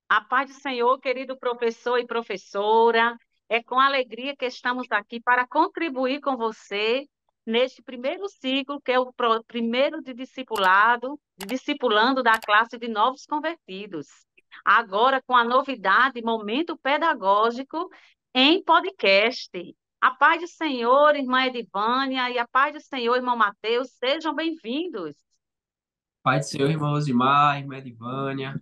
A paz do Senhor, querido professor e professora, é com alegria que estamos aqui para contribuir com você neste primeiro ciclo, que é o primeiro de discipulado, de discipulando da classe de novos convertidos. Agora com a novidade, Momento Pedagógico em podcast. A paz do Senhor, irmã Edivânia, e a paz do Senhor, irmão Mateus, sejam bem-vindos. Pai do Senhor, irmão Osimar, irmã Edivânia.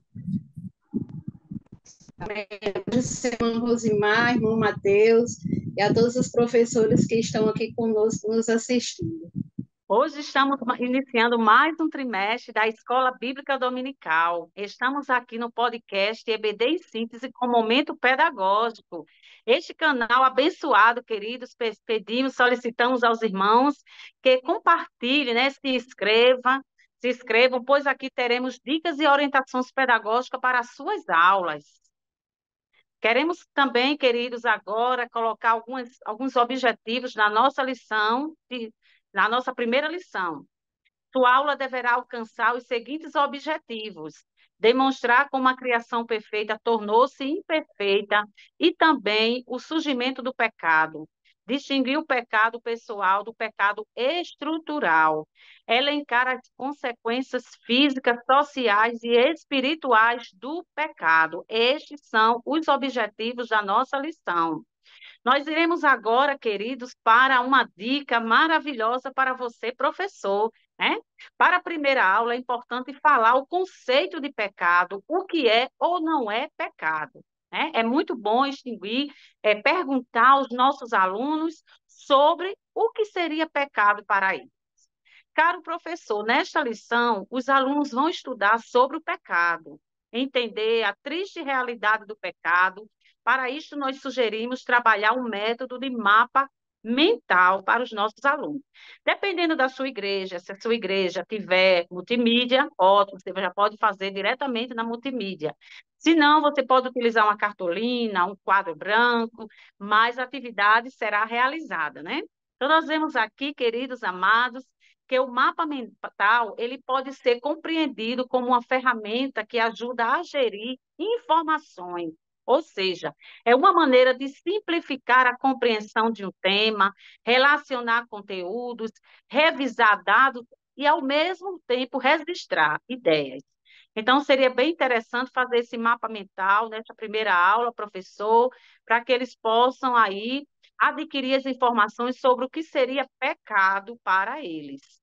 Irmão Rosimar, irmão Mateus e a todos os professores que estão aqui conosco nos assistindo. Hoje estamos iniciando mais um trimestre da Escola Bíblica Dominical. Estamos aqui no podcast EBD em Síntese com Momento Pedagógico. Este canal abençoado, queridos, pedimos, solicitamos aos irmãos que compartilhem, né, se inscrevam, pois aqui teremos dicas e orientações pedagógicas para as suas aulas. Queremos também, queridos, agora colocar alguns objetivos na nossa lição, na nossa primeira lição. Sua aula deverá alcançar os seguintes objetivos: demonstrar como a criação perfeita tornou-se imperfeita e também o surgimento do pecado. Distinguir o pecado pessoal do pecado estrutural. Elencar as consequências físicas, sociais e espirituais do pecado. Estes são os objetivos da nossa lição. Nós iremos agora, queridos, para uma dica maravilhosa para você, professor, né? Para a primeira aula, é importante falar o conceito de pecado, o que é ou não é pecado, né? É muito bom extinguir, perguntar aos nossos alunos sobre o que seria pecado para eles. Caro professor, nesta lição, os alunos vão estudar sobre o pecado, entender a triste realidade do pecado. Para isso, nós sugerimos trabalhar um método de mapa mental para os nossos alunos. Dependendo da sua igreja, se a sua igreja tiver multimídia, ótimo, você já pode fazer diretamente na multimídia. Se não, você pode utilizar uma cartolina, um quadro branco, mas a atividade será realizada, né? Então, nós vemos aqui, queridos amados, que o mapa mental ele pode ser compreendido como uma ferramenta que ajuda a gerir informações, ou seja, é uma maneira de simplificar a compreensão de um tema, relacionar conteúdos, revisar dados e, ao mesmo tempo, registrar ideias. Então, seria bem interessante fazer esse mapa mental nessa primeira aula, professor, para que eles possam aí adquirir as informações sobre o que seria pecado para eles.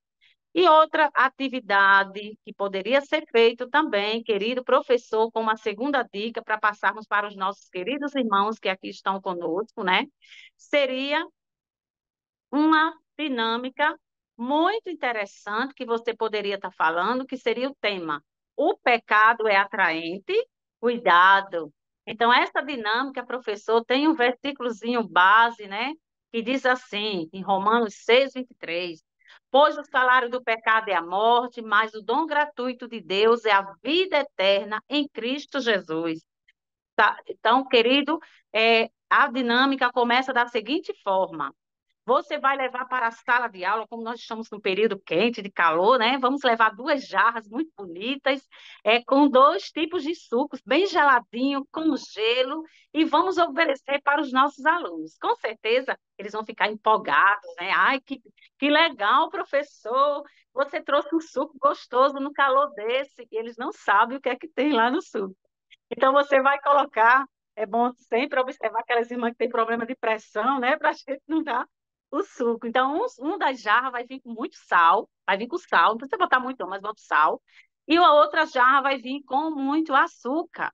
E outra atividade que poderia ser feita também, querido professor, como a segunda dica para passarmos para os nossos queridos irmãos que aqui estão conosco, né? Seria uma dinâmica muito interessante que você poderia estar falando, que seria o tema: o pecado é atraente? Cuidado. Então, essa dinâmica, professor, tem um versículozinho base, né? Que diz assim, em Romanos 6:23: pois o salário do pecado é a morte, mas o dom gratuito de Deus é a vida eterna em Cristo Jesus. Tá? Então, querido, a dinâmica começa da seguinte forma: você vai levar para a sala de aula, como nós estamos num período quente, de calor, né? Vamos levar duas jarras muito bonitas, com dois tipos de sucos, bem geladinho, com gelo, e vamos oferecer para os nossos alunos. Com certeza, eles vão ficar empolgados, né? Ai, que legal, professor! Você trouxe um suco gostoso no calor desse, e eles não sabem o que é que tem lá no suco. Então, você vai colocar, é bom sempre observar aquelas irmãs que têm problema de pressão, né? Para a gente não dar o suco. Então, um das jarras vai vir com muito sal, vai vir com sal, não precisa botar muito, não, mas bota sal. E a outra jarra vai vir com muito açúcar.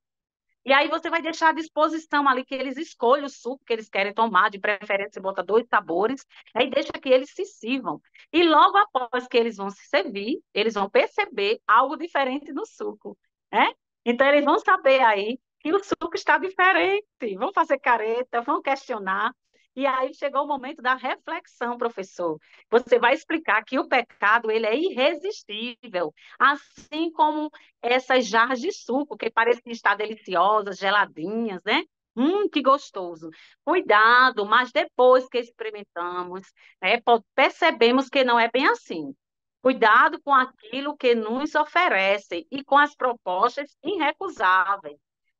E aí você vai deixar à disposição ali que eles escolham o suco que eles querem tomar, de preferência você bota dois sabores, aí deixa que eles se sirvam. E logo após que eles vão se servir, eles vão perceber algo diferente no suco, né? Então eles vão saber aí que o suco está diferente, vão fazer careta, vão questionar. E aí chegou o momento da reflexão, professor. Você vai explicar que o pecado ele é irresistível, assim como essas jarras de suco, que parecem estar deliciosas, geladinhas, né? Que gostoso. Cuidado, mas depois que experimentamos, né, percebemos que não é bem assim. Cuidado com aquilo que nos oferecem e com as propostas irrecusáveis.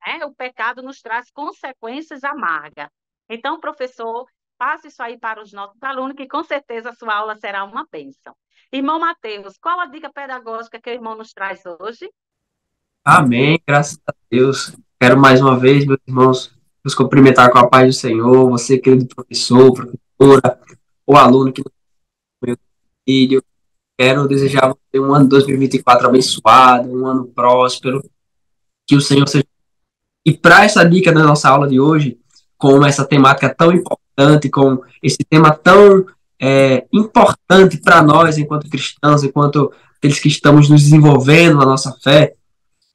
né? O pecado nos traz consequências amargas. Então, professor, passe isso aí para os nossos alunos, que com certeza a sua aula será uma bênção. Irmão Mateus, qual a dica pedagógica que o irmão nos traz hoje? Amém, graças a Deus. Quero mais uma vez, meus irmãos, nos cumprimentar com a paz do Senhor. Você, querido professor, professora, o aluno que não é meu filho. Quero desejar a você um ano de 2024 abençoado, um ano próspero. Que o Senhor seja. E para essa dica da nossa aula de hoje, com essa temática tão importante, com esse tema tão importante para nós, enquanto cristãos, enquanto aqueles que estamos nos desenvolvendo na nossa fé,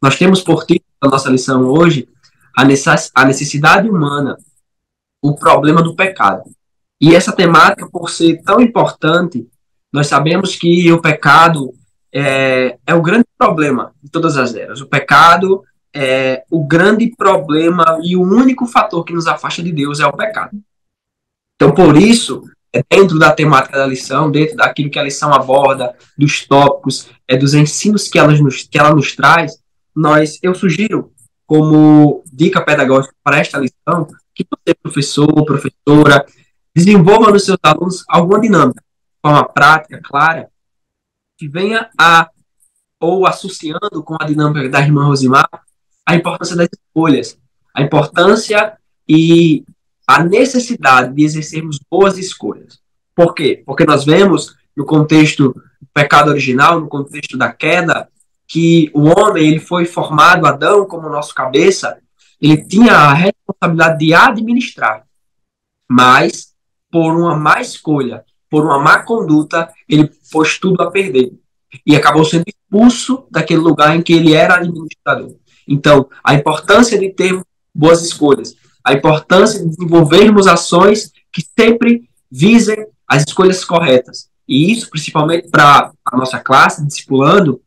nós temos por título da nossa lição hoje a necessidade humana, o problema do pecado. E essa temática, por ser tão importante, nós sabemos que o pecado é o grande problema de todas as eras. O pecado é o grande problema e o único fator que nos afasta de Deus é o pecado. Então, por isso, dentro da temática da lição, dentro daquilo que a lição aborda, dos tópicos, dos ensinos que ela nos traz, eu sugiro, como dica pedagógica para esta lição, que você, professor, professora, desenvolva nos seus alunos alguma dinâmica, de forma prática, clara, que venha ou associando com a dinâmica da irmã Rosimar, a importância das escolhas, a importância e a necessidade de exercermos boas escolhas. Por quê? Porque nós vemos, no contexto do pecado original, no contexto da queda, que o homem ele foi formado, Adão, como nosso cabeça, ele tinha a responsabilidade de administrar, mas por uma má escolha, por uma má conduta, ele pôs tudo a perder e acabou sendo expulso daquele lugar em que ele era administrador. Então, a importância de ter boas escolhas, a importância de desenvolvermos ações que sempre visem as escolhas corretas. E isso, principalmente para a nossa classe, discipulando,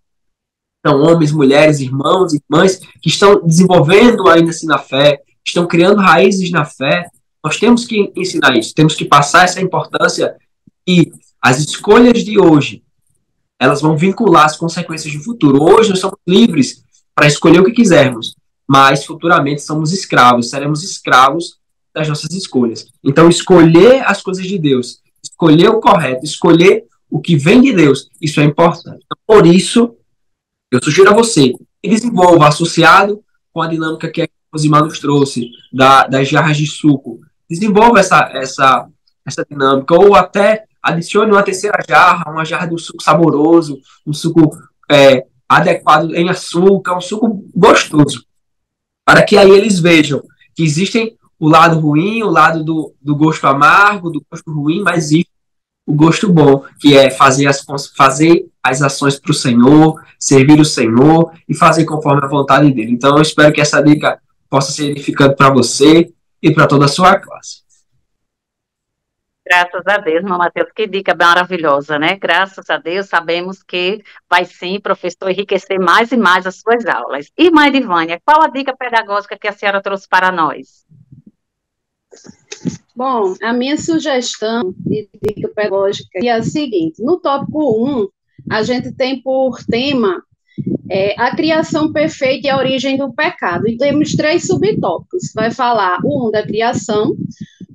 são homens, mulheres, irmãos, irmãs, que estão desenvolvendo ainda assim na fé, estão criando raízes na fé. Nós temos que ensinar isso, temos que passar essa importância e as escolhas de hoje, elas vão vincular as consequências do futuro. Hoje nós somos livres para escolher o que quisermos, mas futuramente somos escravos, seremos escravos das nossas escolhas. Então, escolher as coisas de Deus, escolher o correto, escolher o que vem de Deus, isso é importante. Então, por isso, eu sugiro a você que desenvolva, associado com a dinâmica que a Rosimar nos trouxe, das jarras de suco, desenvolva essa dinâmica, ou até adicione uma terceira jarra, uma jarra de um suco saboroso, um suco adequado em açúcar, um suco gostoso, para que aí eles vejam que existem o lado ruim, o lado do gosto amargo, do gosto ruim, mas existe o gosto bom, que é fazer as ações para o Senhor, servir o Senhor e fazer conforme a vontade dele. Então, eu espero que essa dica possa ser edificante para você e para toda a sua classe. Graças a Deus, irmão Mateus, que dica maravilhosa, né? Graças a Deus, sabemos que vai sim, professor, enriquecer mais e mais as suas aulas. Irmã Edivânia, qual a dica pedagógica que a senhora trouxe para nós? Bom, a minha sugestão de dica pedagógica é a seguinte: no tópico 1, a gente tem por tema a criação perfeita e a origem do pecado. E temos 3 subtópicos. Vai falar o 1 da criação,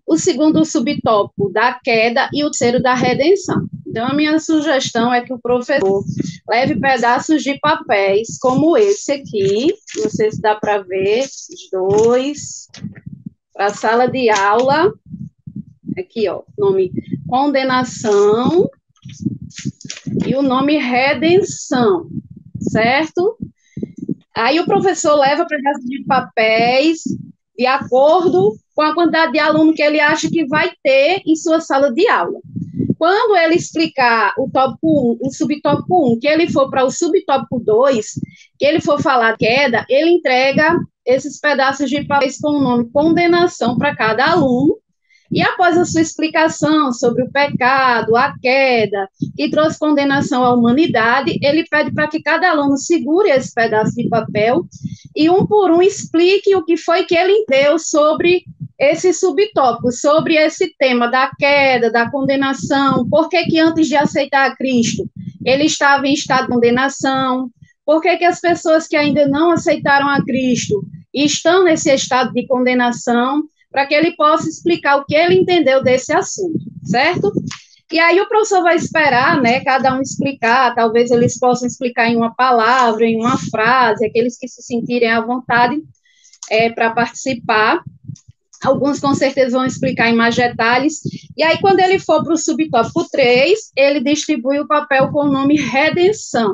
o segundo subtópico da queda e o terceiro da redenção. Então, a minha sugestão é que o professor leve pedaços de papéis, como esse aqui, não sei se dá para ver, os 2, para a sala de aula. Aqui, ó, o nome condenação e o nome redenção, certo? Aí o professor leva pedaços de papéis de acordo com a quantidade de aluno que ele acha que vai ter em sua sala de aula. Quando ele explicar o tópico 1, o subtópico 1, que ele for para o subtópico 2, que ele for falar queda, ele entrega esses pedaços de papéis com o nome condenação para cada aluno. E após a sua explicação sobre o pecado, a queda, que trouxe condenação à humanidade, ele pede para que cada aluno segure esse pedaço de papel e, um por um, explique o que foi que ele entendeu sobre esse subtópico, sobre esse tema da queda, da condenação, por que antes de aceitar a Cristo ele estava em estado de condenação, por que as pessoas que ainda não aceitaram a Cristo estão nesse estado de condenação, para que ele possa explicar o que ele entendeu desse assunto, certo? E aí o professor vai esperar, né, cada um explicar, talvez eles possam explicar em uma palavra, em uma frase, aqueles que se sentirem à vontade para participar. Alguns com certeza vão explicar em mais detalhes. E aí, quando ele for para o subtópico 3, ele distribui o papel com o nome redenção,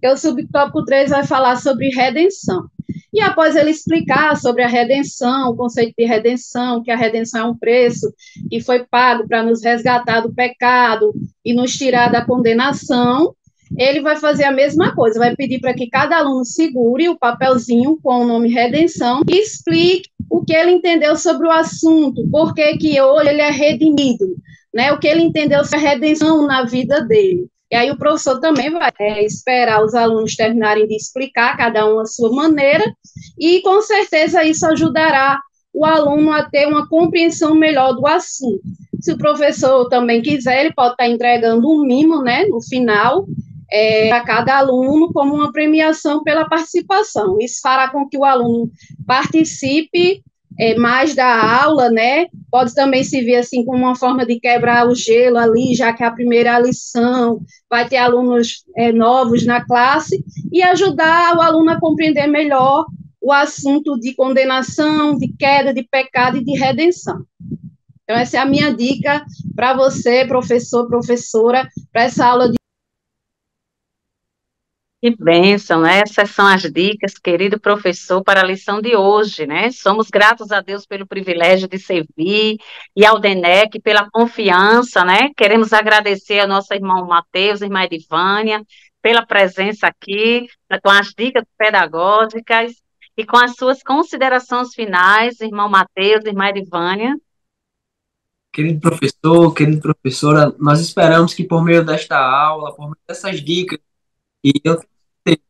que o subtópico 3 vai falar sobre redenção. E após ele explicar sobre a redenção, o conceito de redenção, que a redenção é um preço que foi pago para nos resgatar do pecado e nos tirar da condenação, ele vai fazer a mesma coisa, vai pedir para que cada aluno segure o papelzinho com o nome redenção e explique o que ele entendeu sobre o assunto, por que hoje ele é redimido, né? O que ele entendeu sobre a redenção na vida dele. E aí o professor também vai esperar os alunos terminarem de explicar, cada um a sua maneira, e com certeza isso ajudará o aluno a ter uma compreensão melhor do assunto. Se o professor também quiser, ele pode estar entregando um mimo, né, no final, para cada aluno, como uma premiação pela participação. Isso fará com que o aluno participe mais da aula, né? Pode também servir assim como uma forma de quebrar o gelo ali, já que é a primeira lição, vai ter alunos novos na classe, e ajudar o aluno a compreender melhor o assunto de condenação, de queda, de pecado e de redenção. Então, essa é a minha dica para você, professor, professora, para essa aula de... Que bênção, né? Essas são as dicas, querido professor, para a lição de hoje, né? Somos gratos a Deus pelo privilégio de servir e ao DENEC pela confiança, né? Queremos agradecer ao nosso irmão Mateus, irmã Edivânia, pela presença aqui, com as dicas pedagógicas e com as suas considerações finais, irmão Mateus, irmã Edivânia. Querido professor, querida professora, nós esperamos que por meio desta aula, por meio dessas dicas, e eu tenho certeza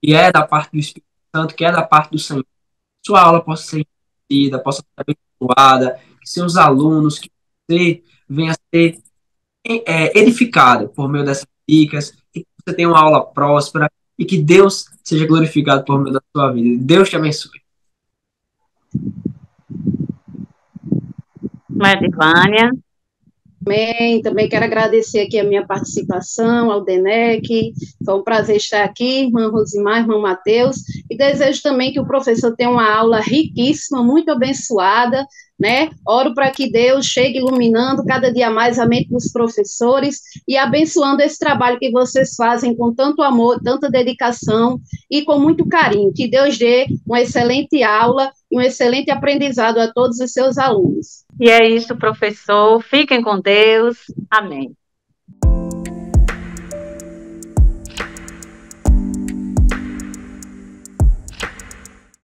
que é da parte do Espírito Santo, que é da parte do Senhor, sua aula possa ser entendida, possa ser abençoada, que seus alunos, que você venha a ser edificado por meio dessas dicas, que você tenha uma aula próspera e que Deus seja glorificado por meio da sua vida. Deus te abençoe. Irmã Edivânia. Também quero agradecer aqui a minha participação, ao DENEC, foi um prazer estar aqui, irmã Rosimar, irmão Mateus, e desejo também que o professor tenha uma aula riquíssima, muito abençoada, né? Oro para que Deus chegue iluminando cada dia mais a mente dos professores e abençoando esse trabalho que vocês fazem com tanto amor, tanta dedicação e com muito carinho. Que Deus dê uma excelente aula e um excelente aprendizado a todos os seus alunos. E é isso, professor. Fiquem com Deus. Amém.